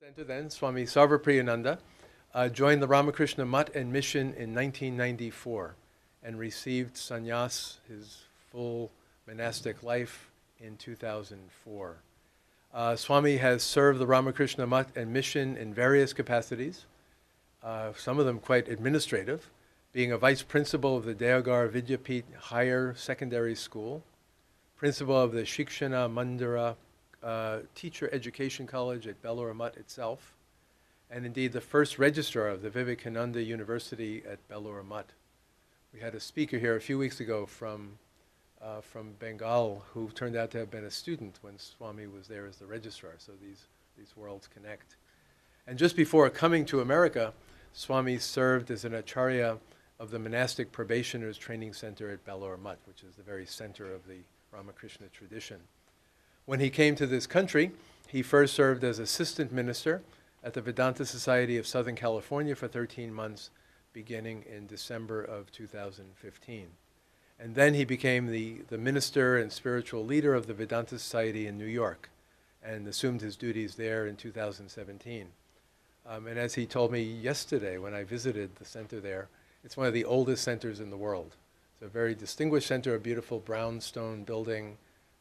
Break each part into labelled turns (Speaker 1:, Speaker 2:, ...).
Speaker 1: Center then, Swami Sarvapriyananda, joined the Ramakrishna Mutt and Mission in 1994 and received sannyas, his full monastic life, in 2004. Swami has served the Ramakrishna Mutt and Mission in various capacities, some of them quite administrative, being a vice principal of the Deogar Vidyapith Higher Secondary School, principal of the Shikshana Mandira Teacher Education College at Belur Mutt itself, and indeed the first registrar of the Vivekananda University at Belur Mutt. We had a speaker here a few weeks ago from Bengal who turned out to have been a student when Swami was there as the registrar, so these worlds connect. And just before coming to America, Swami served as an acharya of the Monastic Probationers Training Center at Belur Mutt, which is the very center of the Ramakrishna tradition. When he came to this country, he first served as assistant minister at the Vedanta Society of Southern California for 13 months, beginning in December of 2015. And then he became the minister and spiritual leader of the Vedanta Society in New York and assumed his duties there in 2017. And as he told me yesterday when I visited the center there, it's one of the oldest centers in the world. It's a very distinguished center, a beautiful brownstone building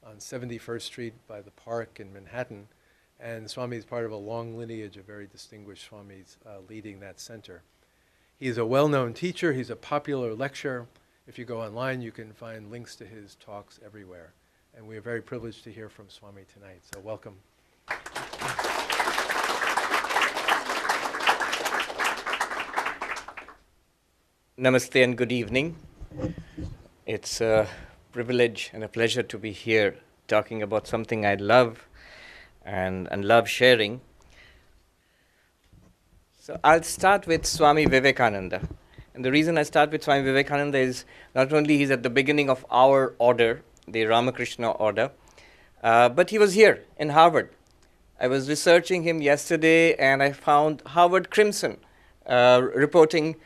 Speaker 1: on 71st Street by the park in Manhattan. And Swami is part of a long lineage of very distinguished Swamis leading that center. He's a well-known teacher. He's a popular lecturer. If you go online, you can find links to his talks everywhere. And we are very privileged to hear from Swami tonight. So welcome.
Speaker 2: Namaste and good evening. It's a privilege and a pleasure to be here talking about something I love and love sharing. So I'll start with Swami Vivekananda. And the reason I start with Swami Vivekananda is not only he's at the beginning of our order, the Ramakrishna Order, but he was here in Harvard. I was researching him yesterday and I found Harvard Crimson reporting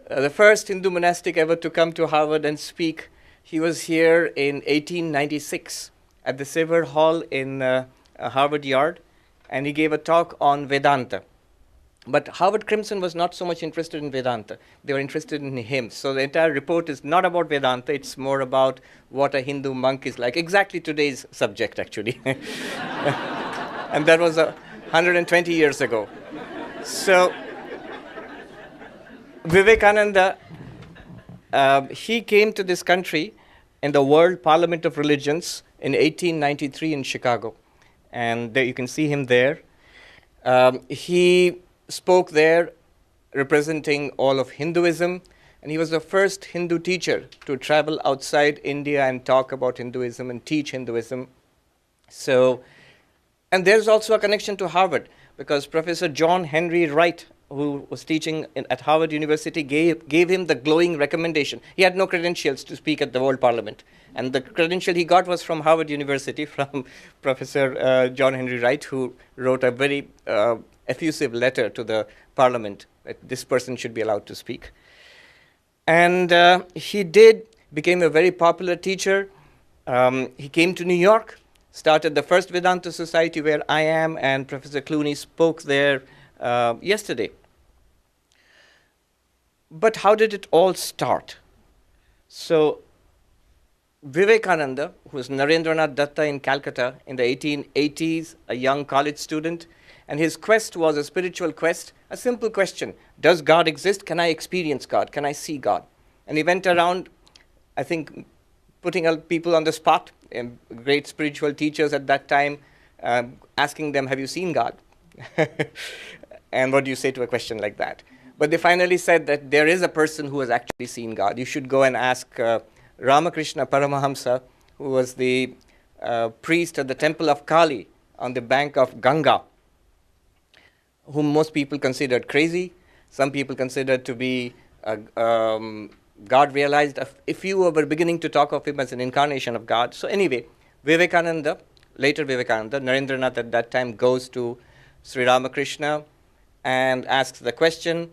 Speaker 2: the first Hindu monastic ever to come to Harvard and speak. He was here in 1896 at the Sever Hall in Harvard Yard, and he gave a talk on Vedanta. But Harvard Crimson was not so much interested in Vedanta. They were interested in him. So the entire report is not about Vedanta. It's more about what a Hindu monk is like. Exactly today's subject, actually. And that was 120 years ago. So Vivekananda, he came to this country in the World Parliament of Religions in 1893 in Chicago. And there you can see him there. He spoke there representing all of Hinduism, and he was the first Hindu teacher to travel outside India and talk about Hinduism and teach Hinduism. So, and there's also a connection to Harvard, because Professor John Henry Wright, who was teaching at Harvard University, gave him the glowing recommendation. He had no credentials to speak at the World Parliament. And the credential he got was from Harvard University, from Professor John Henry Wright, who wrote a very effusive letter to the Parliament that this person should be allowed to speak. And he became a very popular teacher. He came to New York, started the first Vedanta Society where I am, and Professor Clooney spoke there yesterday. But how did it all start? So Vivekananda, who was Narendranath Datta in Calcutta in the 1880s, a young college student, and his quest was a spiritual quest, a simple question: does God exist? Can I experience God? Can I see God? And he went around, I think, putting people on the spot, great spiritual teachers at that time, asking them, have you seen God? And what do you say to a question like that? But they finally said that there is a person who has actually seen God. You should go and ask Ramakrishna Paramahamsa, who was the priest at the temple of Kali on the bank of Ganga, whom most people considered crazy. Some people considered to be God realized. A few were beginning to talk of him as an incarnation of God. So anyway, Vivekananda, later Vivekananda, Narendranath at that time, goes to Sri Ramakrishna and asks the question,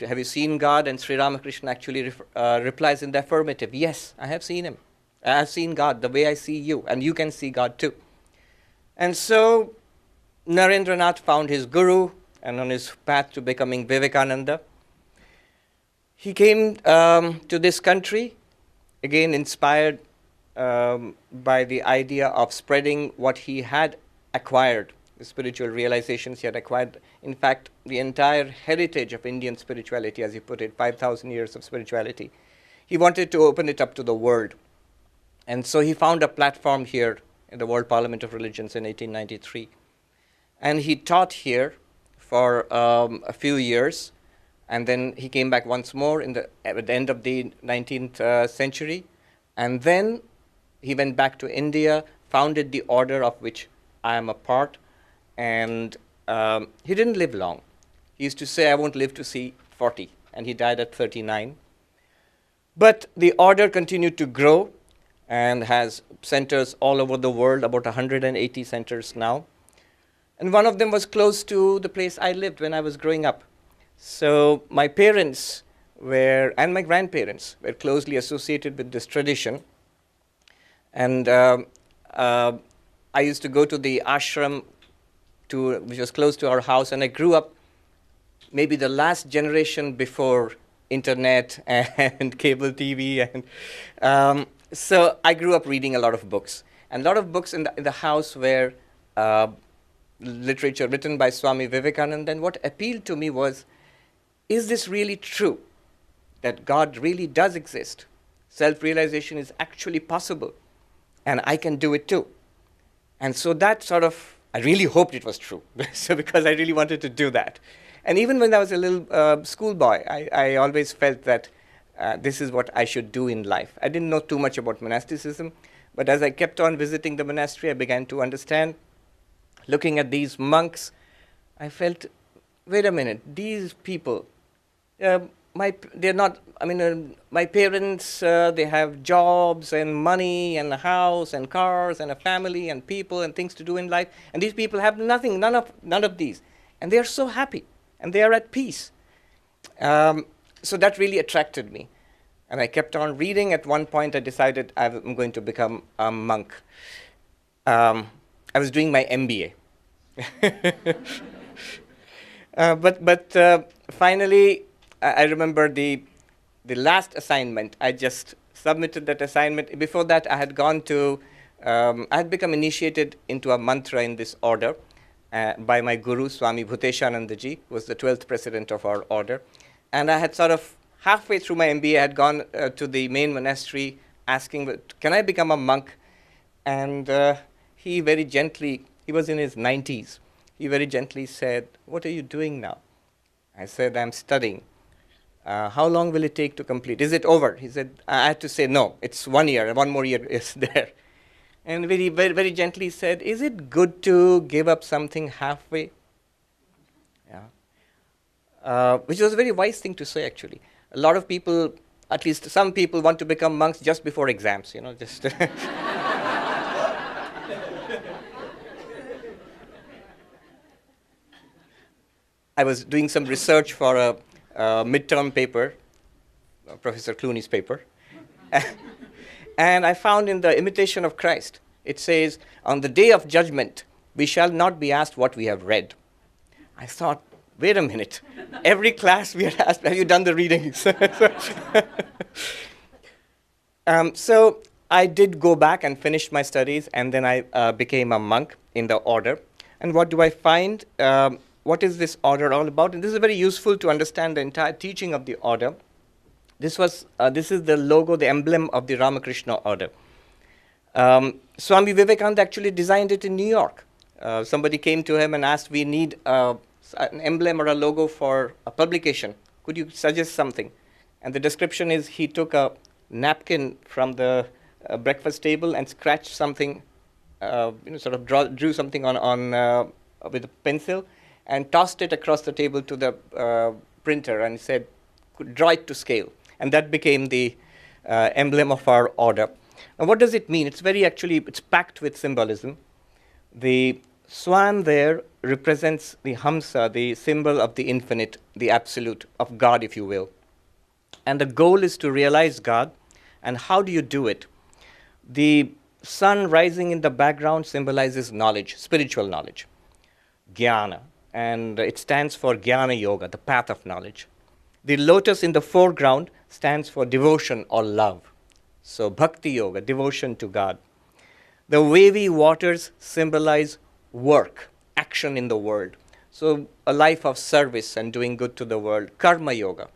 Speaker 2: have you seen God? And Sri Ramakrishna actually replies in the affirmative, yes, I have seen him. I have seen God the way I see you, and you can see God too. And so Narendranath found his guru and on his path to becoming Vivekananda. He came to this country, again inspired by the idea of spreading what he had acquired, the spiritual realizations he had acquired. In fact, the entire heritage of Indian spirituality, as he put it, 5,000 years of spirituality. He wanted to open it up to the world. And so he found a platform here in the World Parliament of Religions in 1893. And he taught here for a few years. And then he came back once more at the end of the 19th century. And then he went back to India, founded the order of which I am a part. And he didn't live long. He used to say, I won't live to see 40. And he died at 39. But the order continued to grow and has centers all over the world, about 180 centers now. And one of them was close to the place I lived when I was growing up. So my parents and my grandparents were closely associated with this tradition. And I used to go to the ashram, which was close to our house, and I grew up maybe the last generation before internet and cable TV. And so I grew up reading a lot of books. And a lot of books in the house were literature written by Swami Vivekananda. And what appealed to me was, is this really true? That God really does exist? Self-realization is actually possible. And I can do it too. And so that I really hoped it was true. So because I really wanted to do that. And even when I was a little schoolboy, I always felt that this is what I should do in life. I didn't know too much about monasticism, but as I kept on visiting the monastery, I began to understand. Looking at these monks, I felt, wait a minute, these people, my parents, they have jobs and money and a house and cars and a family and people and things to do in life, and these people have nothing, none of these, and they are so happy and they are at peace. So that really attracted me, and I kept on reading. At one point, I decided I'm going to become a monk. I was doing my MBA. But finally, I remember the last assignment. I just submitted that assignment. Before that, I had I had become initiated into a mantra in this order by my guru, Swami Bhuteshananda ji, who was the 12th president of our order. And I had halfway through my MBA, I had gone to the main monastery asking, can I become a monk? And he very gently, he was in his 90s, he very gently said, what are you doing now? I said, I'm studying. How long will it take to complete? Is it over? He said, I had to say, no, it's 1 year, 1 more year is there. And very, very, very gently said, is it good to give up something halfway? Yeah. Which was a very wise thing to say, actually. A lot of people, at least some people, want to become monks just before exams, just... I was doing some research for a midterm paper, Professor Clooney's paper, and I found in the Imitation of Christ, it says, on the day of judgment, we shall not be asked what we have read. I thought, wait a minute, every class we are asked, have you done the readings? So I did go back and finish my studies, and then I became a monk in the order. And what do I find? What is this order all about? And this is very useful to understand the entire teaching of the order. This is the logo, the emblem of the Ramakrishna Order. Swami Vivekananda actually designed it in New York. Somebody came to him and asked, we need an emblem or a logo for a publication. Could you suggest something? And the description is he took a napkin from the breakfast table and scratched something, drew something on with a pencil, and tossed it across the table to the printer and said, draw it to scale. And that became the emblem of our order. Now, what does it mean? It's packed with symbolism. The swan there represents the Hamsa, the symbol of the infinite, the absolute, of God, if you will. And the goal is to realize God. And how do you do it? The sun rising in the background symbolizes knowledge, spiritual knowledge. Jnana, and it stands for Jnana Yoga, the path of knowledge. The lotus in the foreground stands for devotion or love. So Bhakti Yoga, devotion to God. The wavy waters symbolize work, action in the world. So a life of service and doing good to the world, Karma Yoga.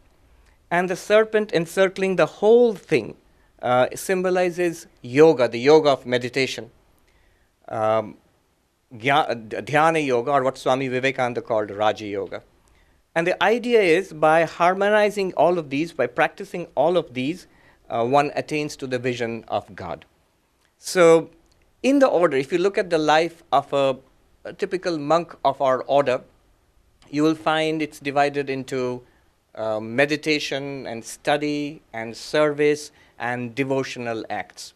Speaker 2: And the serpent encircling the whole thing symbolizes yoga, the yoga of meditation. Dhyana Yoga, or what Swami Vivekananda called Raja Yoga. And the idea is by harmonizing all of these, by practicing all of these, one attains to the vision of God. So in the order, if you look at the life of a typical monk of our order, you will find it's divided into meditation and study and service and devotional acts.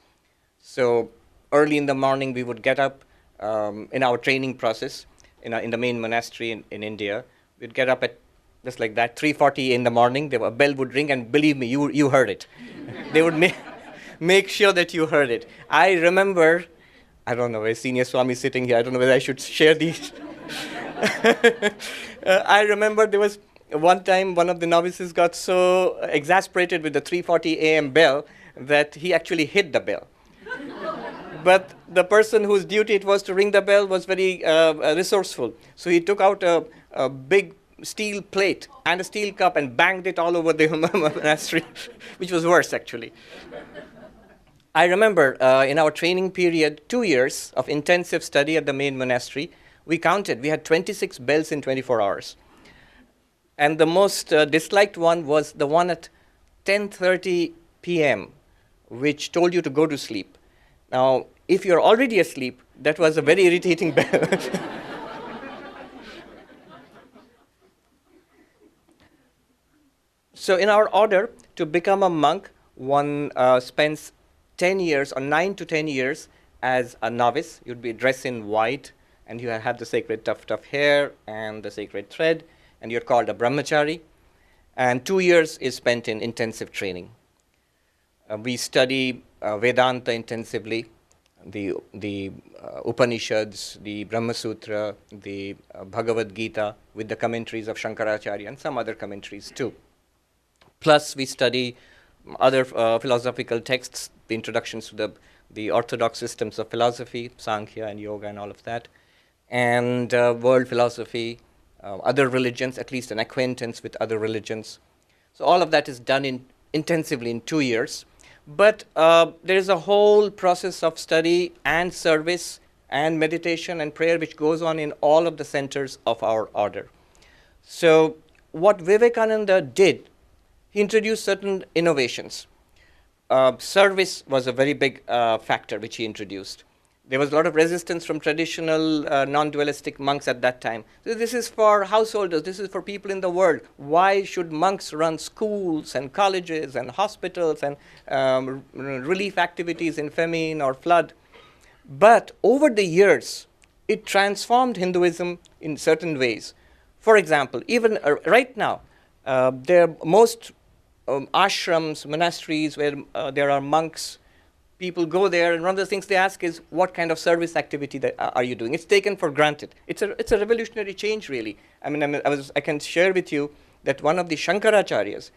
Speaker 2: So early in the morning, we would get up in our training process in the main monastery in India. We'd get up at just like that, 3:40 in the morning. A bell would ring, and believe me, you heard it. They would make sure that you heard it. I remember, I don't know, a senior Swami sitting here. I don't know whether I should share these. I remember there was one time one of the novices got so exasperated with the 3:40 a.m. bell that he actually hit the bell. But the person whose duty it was to ring the bell was very resourceful. So he took out a big steel plate and a steel cup and banged it all over the monastery, which was worse, actually. I remember in our training period, 2 years of intensive study at the main monastery, we had 26 bells in 24 hours. And the most disliked one was the one at 10:30 p.m., which told you to go to sleep. Now, if you're already asleep, that was a very irritating bell. So in our order, to become a monk, one spends 10 years or 9 to 10 years as a novice. You'd be dressed in white, and you have the sacred tuft of hair and the sacred thread, and you're called a brahmachari. And 2 years is spent in intensive training. We study Vedanta intensively, the Upanishads, the Brahma Sutra, the Bhagavad Gita, with the commentaries of Shankaracharya and some other commentaries too. Plus, we study other philosophical texts, the introductions to the orthodox systems of philosophy, Sankhya and Yoga and all of that, and world philosophy, other religions, at least an acquaintance with other religions. So all of that is done intensively in 2 years. But there is a whole process of study and service and meditation and prayer which goes on in all of the centers of our order. So what Vivekananda did, he introduced certain innovations. Service was a very big factor which he introduced. There was a lot of resistance from traditional non-dualistic monks at that time. So this is for householders, this is for people in the world. Why should monks run schools and colleges and hospitals and relief activities in famine or flood? But over the years, it transformed Hinduism in certain ways. For example, even right now, there are most ashrams, monasteries where there are monks. People go there, and one of the things they ask is, what kind of service activity are you doing? It's taken for granted. It's a revolutionary change, really. I can share with you that one of the Shankaracharyas,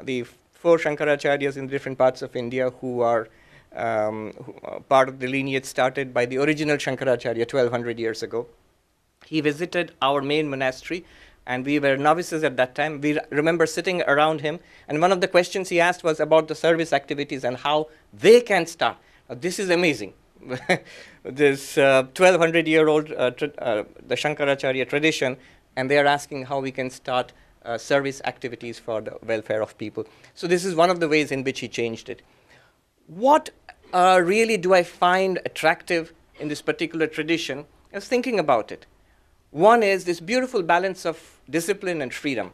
Speaker 2: the 4 Shankaracharyas in different parts of India who are part of the lineage started by the original Shankaracharya 1200 years ago, he visited our main monastery, and we were novices at that time. We remember sitting around him, and one of the questions he asked was about the service activities and how they can start. This is amazing. This 1200-year-old, the Shankaracharya tradition, and they are asking how we can start service activities for the welfare of people. So this is one of the ways in which he changed it. What really do I find attractive in this particular tradition? I was thinking about it. One is this beautiful balance of discipline and freedom.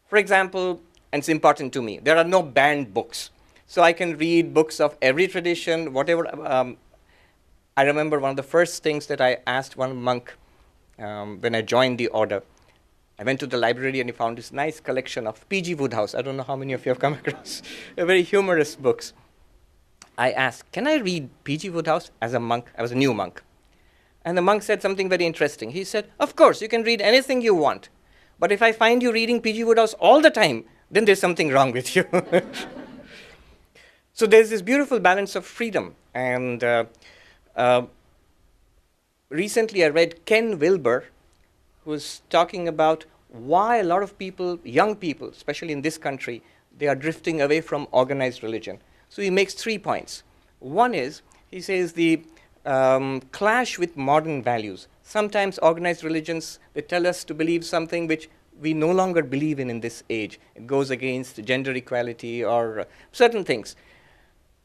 Speaker 2: For example, and it's important to me, there are no banned books. So I can read books of every tradition, whatever. I remember one of the first things that I asked one monk when I joined the order. I went to the library and he found this nice collection of P.G. Wodehouse. I don't know how many of you have come across. They're very humorous books. I asked, can I read P.G. Wodehouse as a monk? I was a new monk. And the monk said something very interesting. He said, of course, you can read anything you want. But if I find you reading P.G. Wodehouse all the time, then there's something wrong with you. So there's this beautiful balance of freedom. And recently I read Ken Wilber, who was talking about why a lot of people, young people, especially in this country, they are drifting away from organized religion. So he makes 3 points. One is, he says, the clash with modern values. Sometimes organized religions, they tell us to believe something which we no longer believe in this age. It goes against gender equality or certain things.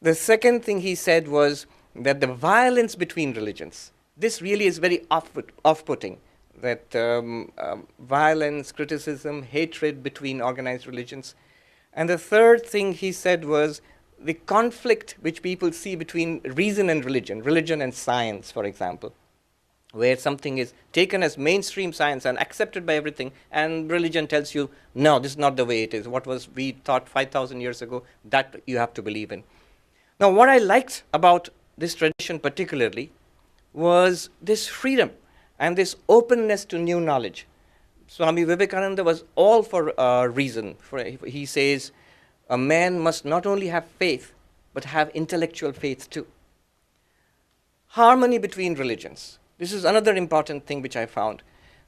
Speaker 2: The second thing he said was that the violence between religions, this really is very off-putting, that violence, criticism, hatred between organized religions. And the third thing he said was the conflict which people see between reason and religion and science, for example, where something is taken as mainstream science and accepted by everything, and religion tells you, no, this is not the way it is. What was we taught 5,000 years ago, that you have to believe in. Now, what I liked about this tradition particularly was this freedom and this openness to new knowledge. Swami Vivekananda was all for reason. He says, a man must not only have faith, but have intellectual faith too. Harmony between religions. This is another important thing which I found,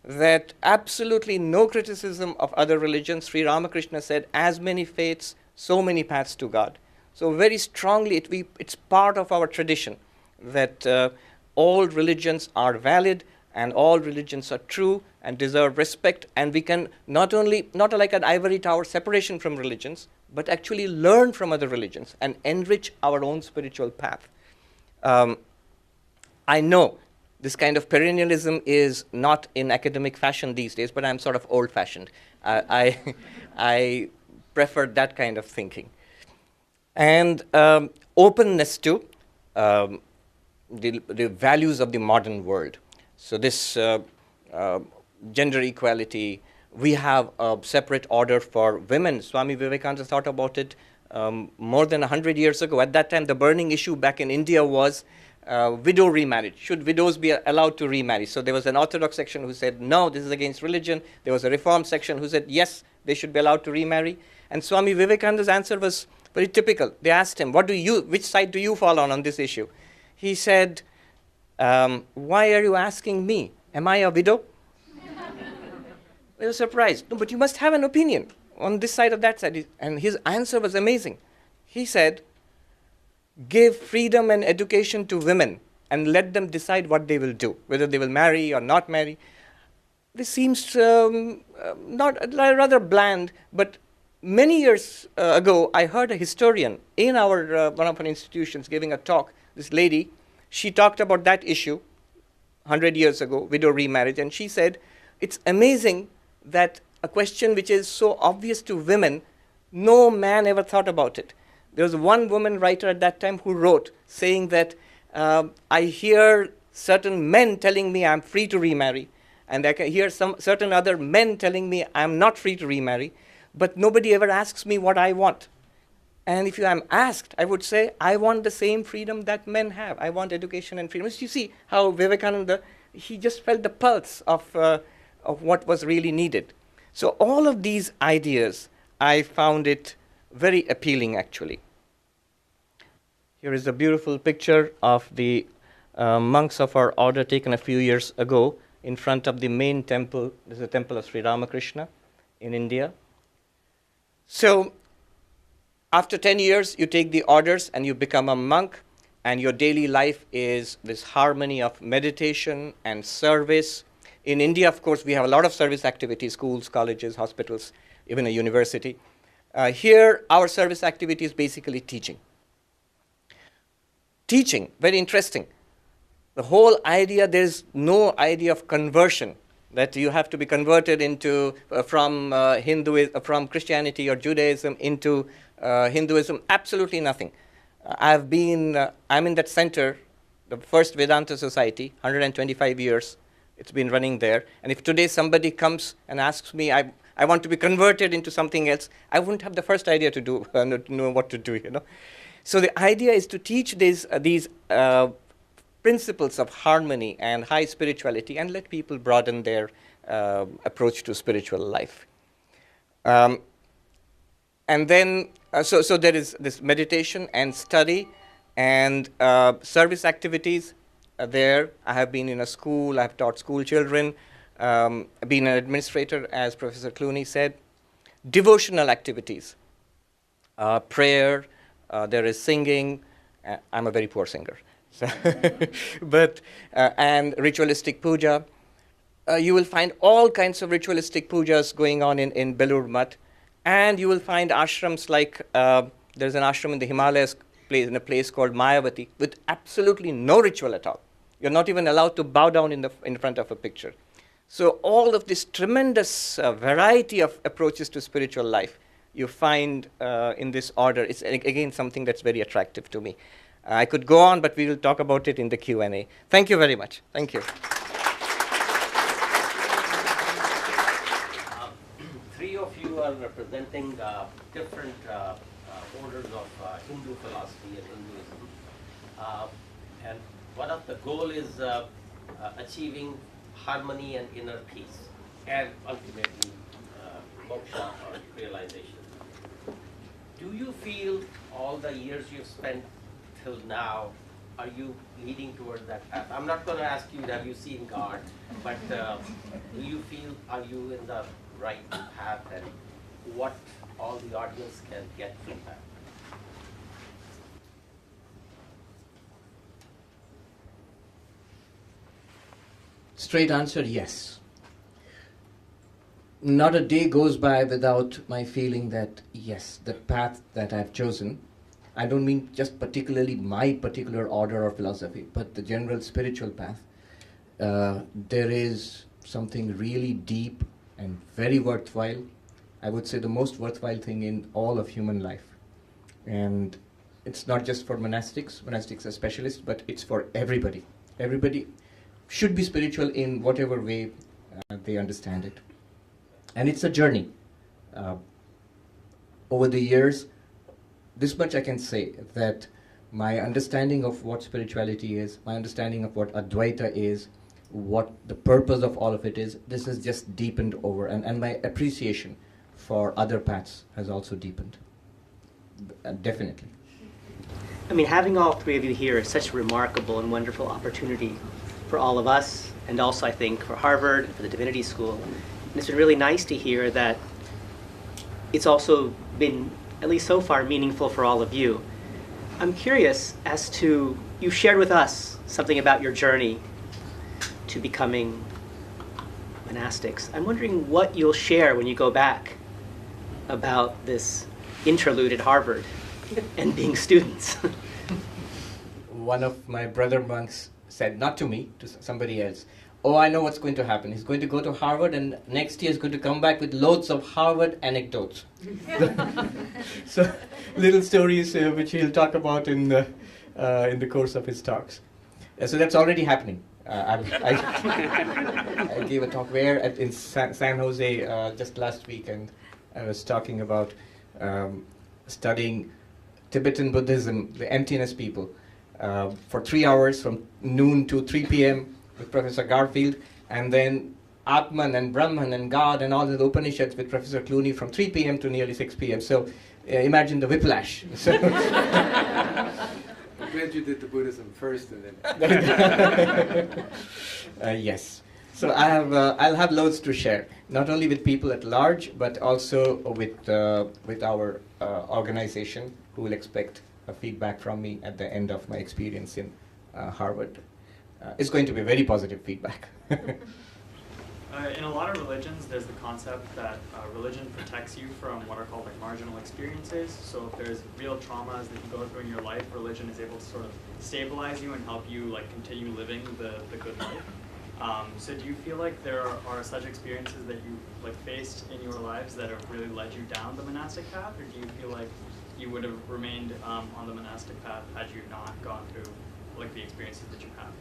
Speaker 2: that absolutely no criticism of other religions. Sri Ramakrishna said, as many faiths, so many paths to God. So very strongly, it's part of our tradition that all religions are valid and all religions are true and deserve respect, and we can not like an ivory tower separation from religions, but actually learn from other religions and enrich our own spiritual path. I know this kind of perennialism is not in academic fashion these days, but I'm sort of old-fashioned. I prefer that kind of thinking. And openness to the values of the modern world. So this gender equality, we have a separate order for women. Swami Vivekananda thought about it more than 100 years ago. At that time, the burning issue back in India was widow remarriage. Should widows be allowed to remarry? So there was an Orthodox section who said, no, this is against religion. There was a Reform section who said, yes, they should be allowed to remarry. And Swami Vivekananda's answer was very typical. They asked him, which side do you fall on this issue? He said, why are you asking me? Am I a widow? They were surprised. No, but you must have an opinion on this side or that side. And his answer was amazing. He said, give freedom and education to women and let them decide what they will do, whether they will marry or not marry. This seems rather bland, but many years ago, I heard a historian in one of our institutions giving a talk. This lady, she talked about that issue 100 years ago, widow remarriage, and she said, it's amazing that a question which is so obvious to women, no man ever thought about it. There was one woman writer at that time who wrote, saying that I hear certain men telling me I'm free to remarry, and I can hear certain other men telling me I'm not free to remarry, but nobody ever asks me what I want. And if I'm asked, I would say, I want the same freedom that men have. I want education and freedom. You see how Vivekananda, he just felt the pulse of what was really needed. So all of these ideas, I found it very appealing, actually. Here is a beautiful picture of the monks of our order taken a few years ago in front of the main temple. This is the temple of Sri Ramakrishna in India. So after 10 years, you take the orders and you become a monk, and your daily life is this harmony of meditation and service. In India, of course, we have a lot of service activities, schools, colleges, hospitals, even a university. Here, our service activity is basically teaching. Teaching, very interesting. The whole idea, there's no idea of conversion, that you have to be converted into from Christianity or Judaism into Hinduism. Absolutely nothing. I'm in that center, the first Vedanta society, 125 years. It's been running there. And if today somebody comes and asks me, I want to be converted into something else, I wouldn't have the first idea to do, know what to do, you know. So the idea is to teach these principles of harmony and high spirituality and let people broaden their approach to spiritual life. And then, so there is this meditation and study and service activities there. I have been in a school, I have taught school children, been an administrator, as Professor Clooney said. Devotional activities, prayer, there is singing. I'm a very poor singer. So but and ritualistic puja. You will find all kinds of ritualistic pujas going on in Belur Math, and you will find ashrams like there's an ashram in the Himalayas, in a place called Mayavati, with absolutely no ritual at all. You're not even allowed to bow down in front of a picture. So all of this tremendous variety of approaches to spiritual life you find in this order. It's again something that's very attractive to me. I could go on, but we will talk about it in the Q&A. Thank you very much. Thank you.
Speaker 3: Three of you are representing different orders of Hindu philosophy and Hinduism. And one of the goal is achieving harmony and inner peace, and ultimately moksha or realization. Do you feel all the years you've spent till now, are you leading towards that path? I'm not going to ask you, have you seen God, but do you feel, are you in the right path, and what all the audience can get from that?
Speaker 4: Straight answer, yes. Not a day goes by without my feeling that, yes, the path that I've chosen, I don't mean just particularly my particular order or philosophy, but the general spiritual path, there is something really deep and very worthwhile. I would say the most worthwhile thing in all of human life. And it's not just for monastics are specialists, but it's for everybody. Everybody should be spiritual in whatever way they understand it. And it's a journey. Over the years, this much I can say, that my understanding of what spirituality is, my understanding of what Advaita is, what the purpose of all of it is, this has just deepened over. And my appreciation for other paths has also deepened. Definitely.
Speaker 5: I mean, having all three of you here is such a remarkable and wonderful opportunity for all of us, and also I think for Harvard and for the Divinity School. And it's been really nice to hear that it's also been, at least so far, meaningful for all of you. I'm curious as to, you shared with us something about your journey to becoming monastics. I'm wondering what you'll share when you go back about this interlude at Harvard and being students.
Speaker 4: One of my brother monks said, not to me, to somebody else, oh, I know what's going to happen. He's going to go to Harvard, and next year he's going to come back with loads of Harvard anecdotes. So, little stories which he'll talk about in the course of his talks. So that's already happening. I gave a talk in San Jose just last week, and I was talking about studying Tibetan Buddhism, the emptiness people, for 3 hours from noon to 3 p.m. with Professor Garfield, and then Atman and Brahman and God and all the Upanishads with Professor Clooney from 3 p.m. to nearly 6 p.m. So imagine the whiplash. So
Speaker 1: I'm glad you did the Buddhism first and then.
Speaker 4: Yes. So I'll have loads to share, not only with people at large, but also with our organization, who will expect a feedback from me at the end of my experience in Harvard. It's going to be very positive feedback.
Speaker 6: In a lot of religions, there's the concept that religion protects you from what are called like marginal experiences. So if there's real traumas that you go through in your life, religion is able to sort of stabilize you and help you like continue living the good life. So do you feel like there are such experiences that you like faced in your lives that have really led you down the monastic path, or do you feel like you would have remained on the monastic path had you not gone through like the experiences that you have?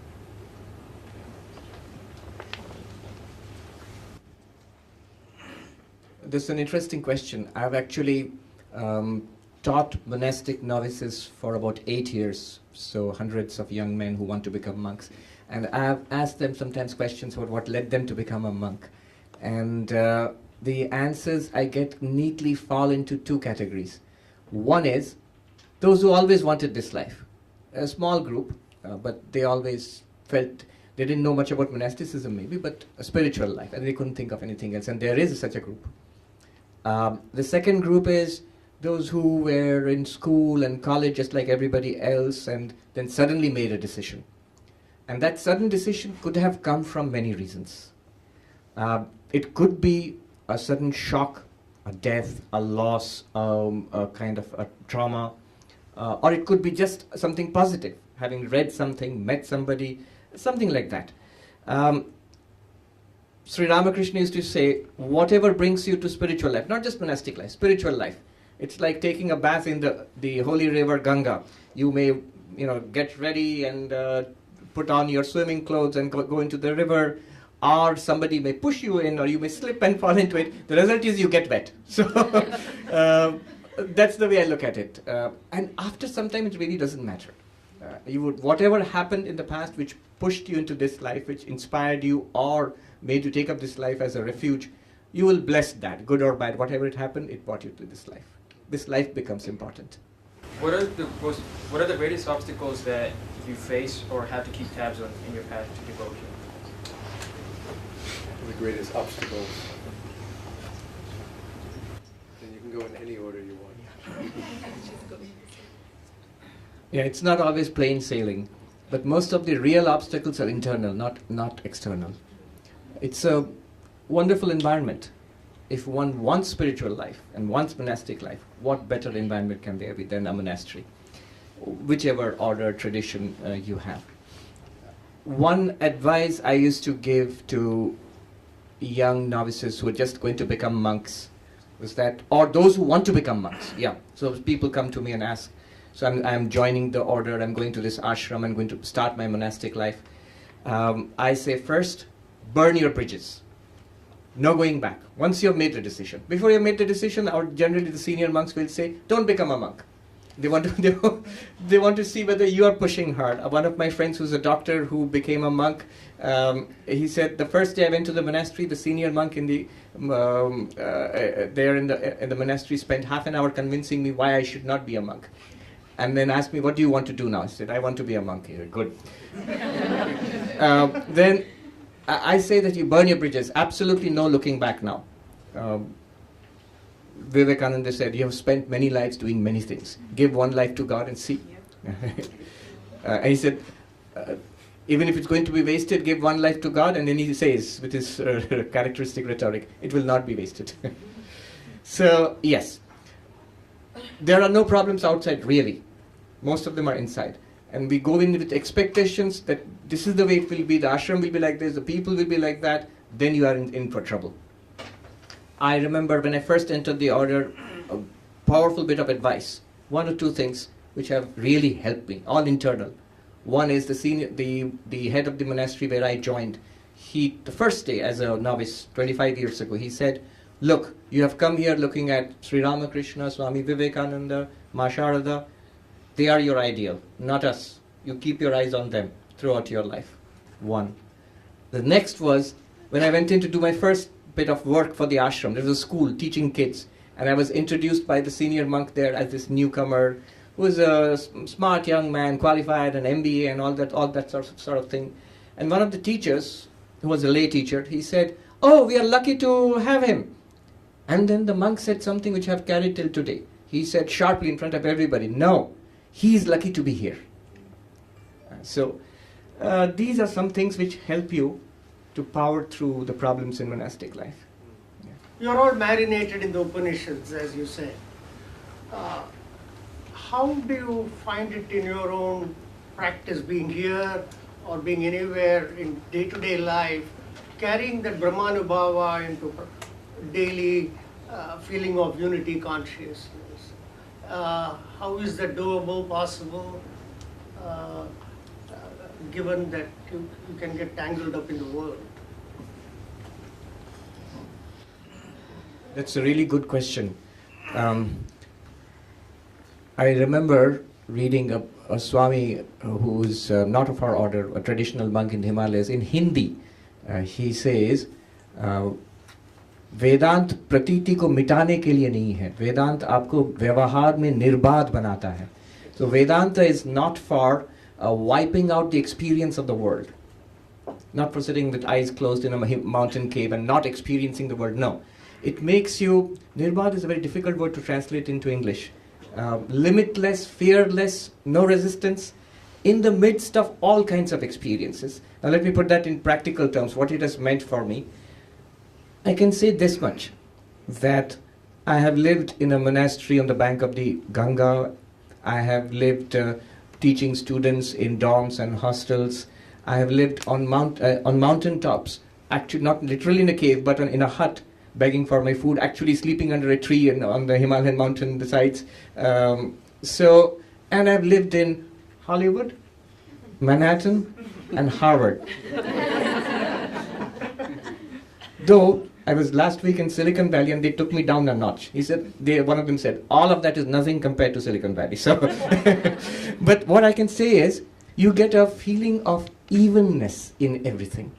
Speaker 4: This is an interesting question. I've actually taught monastic novices for about 8 years, so hundreds of young men who want to become monks. And I've asked them sometimes questions about what led them to become a monk. And the answers I get neatly fall into two categories. One is those who always wanted this life. A small group, but they always felt they didn't know much about monasticism maybe, but a spiritual life, and they couldn't think of anything else, and there is such a group. The second group is those who were in school and college just like everybody else, and then suddenly made a decision. And that sudden decision could have come from many reasons. It could be a sudden shock, a death, a loss, a kind of a trauma, or it could be just something positive, having read something, met somebody, something like that. Sri Ramakrishna used to say, whatever brings you to spiritual life, not just monastic life, spiritual life. It's like taking a bath in the holy river Ganga. You may, get ready and put on your swimming clothes and go into the river, or somebody may push you in, or you may slip and fall into it. The result is you get wet. So that's the way I look at it. And after some time, it really doesn't matter. Whatever happened in the past which pushed you into this life, which inspired you or made you take up this life as a refuge, you will bless that, good or bad. Whatever it happened, it brought you to this life. This life becomes important.
Speaker 7: What are the greatest obstacles that you face or have to keep tabs on in your path to devotion?
Speaker 1: The greatest obstacles. And you can go in any order you want.
Speaker 4: Yeah, it's not always plain sailing, but most of the real obstacles are internal, not external. It's a wonderful environment. If one wants spiritual life and wants monastic life, what better environment can there be than a monastery? Whichever order, tradition you have. One advice I used to give to young novices who are just going to become monks was that, or those who want to become monks, so people come to me and ask, so I'm joining the order, I'm going to this ashram, I'm going to start my monastic life. I say first, burn your bridges. No going back. Once you have made the decision. Before you have made the decision, generally the senior monks will say, don't become a monk. They want to see whether you are pushing hard. One of my friends who's a doctor who became a monk, he said the first day I went to the monastery, the senior monk in the there in the monastery spent half an hour convincing me why I should not be a monk. And then asked me, what do you want to do now? I said, I want to be a monk here. Good. Then I say that you burn your bridges. Absolutely no looking back now. Vivekananda said, you have spent many lives doing many things. Give one life to God and see. And he said, even if it's going to be wasted, give one life to God. And then he says, with his characteristic rhetoric, it will not be wasted. So, yes. There are no problems outside, really. Most of them are inside. And we go in with expectations that this is the way it will be, the ashram will be like this, the people will be like that, then you are in for trouble. I remember when I first entered the order, a powerful bit of advice. One or two things which have really helped me, all internal. One is the head of the monastery where I joined. The first day as a novice, 25 years ago, he said, look, you have come here looking at Sri Ramakrishna, Swami Vivekananda, Ma Sharada. They are your ideal, not us. You keep your eyes on them throughout your life. One. The next was, when I went in to do my first bit of work for the ashram, there was a school teaching kids, and I was introduced by the senior monk there as this newcomer, who was a smart young man, qualified, an MBA and all that sort of thing. And one of the teachers, who was a lay teacher, he said, oh, we are lucky to have him. And then the monk said something which I have carried till today. He said sharply in front of everybody, no, he is lucky to be here. So these are some things which help you to power through the problems in monastic life. Yeah.
Speaker 8: You are all marinated in the Upanishads, as you say. How do you find it in your own practice, being here or being anywhere in day-to-day life, carrying that Brahmanubhava into daily feeling of unity consciousness? How is that doable, possible, given that you can get tangled up in the world?
Speaker 4: That's a really good question. I remember reading a Swami who is not of our order, a traditional monk in the Himalayas, in Hindi. He says, वेदांत प्रतीति को मिटाने के लिए नहीं है, वेदांत आपको व्यवहार में निर्बाध बनाता है. So Vedanta is not for wiping out the experience of the world, not for sitting with eyes closed in a mountain cave and not experiencing the world. No, it makes you, nirbad is a very difficult word to translate into English. Limitless, fearless, no resistance, in the midst of all kinds of experiences. Now let me put that in practical terms, what it has meant for me. I can say this much, that I have lived in a monastery on the bank of the Ganga. I have lived teaching students in dorms and hostels. I have lived on mountain tops, actually not literally in a cave, but in a hut, begging for my food, actually sleeping under a tree on the Himalayan mountain sides. And I've lived in Hollywood, Manhattan, and Harvard. Though I was last week in Silicon Valley and they took me down a notch. One of them said, all of that is nothing compared to Silicon Valley. So, but what I can say is, you get a feeling of evenness in everything.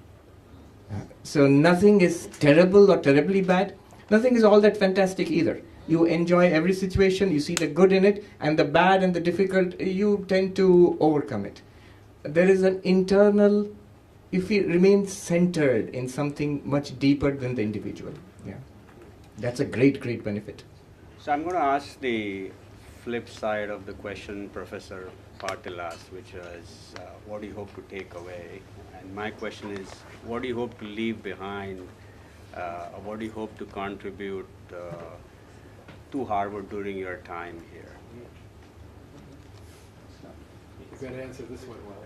Speaker 4: So nothing is terrible or terribly bad. Nothing is all that fantastic either. You enjoy every situation, you see the good in it, and the bad and the difficult, you tend to overcome it. There is an internal, if you remain centered in something much deeper than the individual. Yeah, that's a great, great benefit.
Speaker 9: So I'm going to ask the flip side of the question Professor Patil asked, which was, what do you hope to take away? And my question is, what do you hope to leave behind? Or what do you hope to contribute to Harvard during your time here?
Speaker 1: You're going to answer this one well.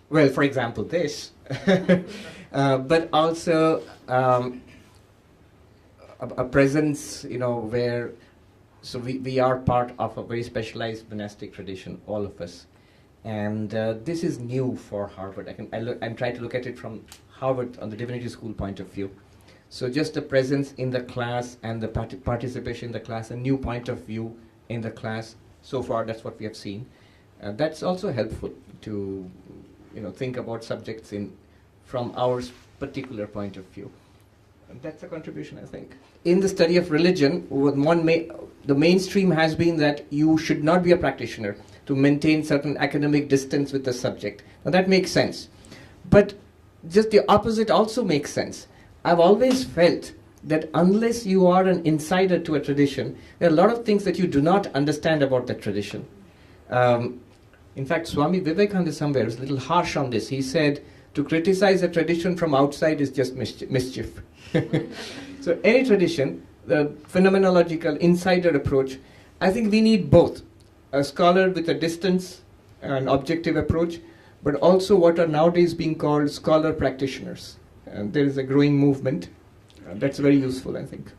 Speaker 4: Well, for example, this, but also a presence, where, so we are part of a very specialized monastic tradition, all of us. And this is new for Harvard. I'm trying to look at it from Harvard on the Divinity School point of view. So just the presence in the class and the participation in the class, a new point of view in the class. So far, that's what we have seen. That's also helpful to, think about subjects from our particular point of view. And that's a contribution, I think. In the study of religion, the mainstream has been that you should not be a practitioner to maintain certain academic distance with the subject. Now that makes sense. But just the opposite also makes sense. I've always felt that unless you are an insider to a tradition, there are a lot of things that you do not understand about that tradition. In fact, Swami Vivekananda somewhere is a little harsh on this. He said, to criticize a tradition from outside is just mischief. So any tradition, the phenomenological insider approach, I think we need both. A scholar with a distance, an objective approach, but also what are nowadays being called scholar practitioners. There is a growing movement. That's very useful, I think.